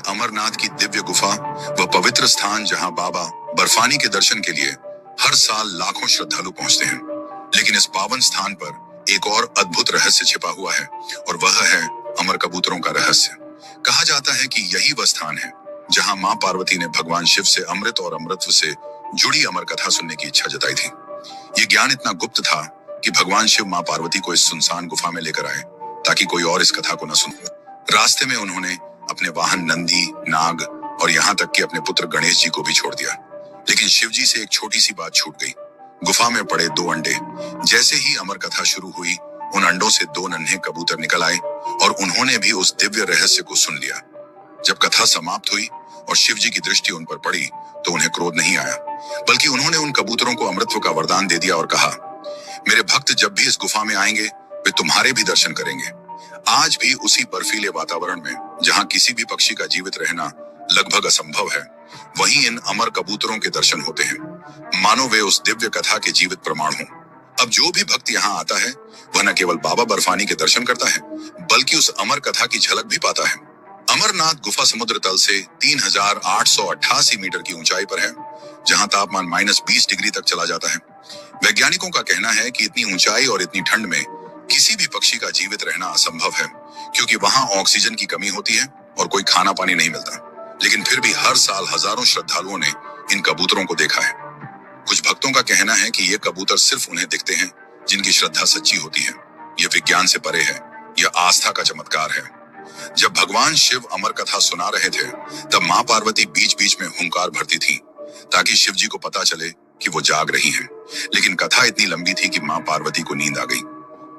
अमरनाथ की दिव्य गुफा, वह पवित्र स्थान जहां बाबा बर्फानी के दर्शन के लिए हर साल लाखों श्रद्धालु पहुंचते हैं। लेकिन इस पावन स्थान पर एक और अद्भुत रहस्य छिपा हुआ है, और वह है अमर कबूतरों का रहस्य। कहा जाता है कि यही वह स्थान है जहां मां पार्वती ने भगवान शिव से अमृत और अमृतत्व से जुड़ी अमर कथा सुनने की इच्छा जताई थी। ये ज्ञान इतना गुप्त था कि भगवान शिव मां पार्वती को इस सुनसान गुफा में लेकर आए ताकि कोई और इस कथा को न सुन। रास्ते में उन्होंने अपने वाहन नंदी, नाग और यहाँ तक कि अपने पुत्र गणेश जी को भी छोड़ दिया। लेकिन शिव जी से एक छोटी सी बात छूट गई। गुफा में पड़े 2 अंडे। जैसे ही अमर कथा शुरू हुई, उन अंडों से 2 नन्हे कबूतर निकल आए और उन्होंने भी उस दिव्य रहस्य को सुन लिया। जब कथा समाप्त हुई और शिव जी की दृष्टि उन पर पड़ी तो उन्हें क्रोध नहीं आया, बल्कि उन्होंने उन कबूतरों को अमृतत्व का वरदान दे दिया और कहा, मेरे भक्त जब भी इस गुफा में आएंगे वे तुम्हारे भी दर्शन करेंगे। आज भी उसी बर्फीले वातावरण में जहां किसी भी पक्षी का जीवित रहना लगभग असंभव है, वहीं इन अमर कबूतरों के दर्शन होते हैं, मानो वे उस दिव्य कथा के जीवित प्रमाण हों। अब जो भी भक्त यहाँ आता है वह न केवल बाबा बर्फानी के दर्शन करता है, बल्कि उस अमर कथा की झलक भी पाता है। अमरनाथ गुफा समुद्र तल से 3888 मीटर की ऊंचाई पर है, जहां तापमान -20 डिग्री तक चला जाता है। वैज्ञानिकों का कहना है कि इतनी ऊंचाई और इतनी ठंड में किसी भी पक्षी का जीवित रहना असंभव है, क्योंकि वहां ऑक्सीजन की कमी होती है और कोई खाना पानी नहीं मिलता। लेकिन फिर भी हर साल हजारों श्रद्धालुओं ने इन कबूतरों को देखा है। कुछ भक्तों का कहना है कि ये कबूतर सिर्फ उन्हें दिखते हैं जिनकी श्रद्धा सच्ची होती है। यह विज्ञान से परे है, यह आस्था का चमत्कार है। जब भगवान शिव अमर कथा सुना रहे थे, तब मां पार्वती बीच बीच में हुंकार भरती थी ताकि शिव जी को पता चले कि वो जाग रही हैं। लेकिन कथा इतनी लंबी थी कि मां पार्वती को नींद आ गई।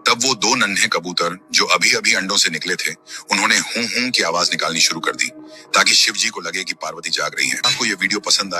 तब वो 2 नन्हे कबूतर जो अभी अभी अंडों से निकले थे, उन्होंने हूं हूं की आवाज निकालनी शुरू कर दी ताकि शिव जी को लगे कि पार्वती जाग रही है। आपको ये वीडियो पसंद आए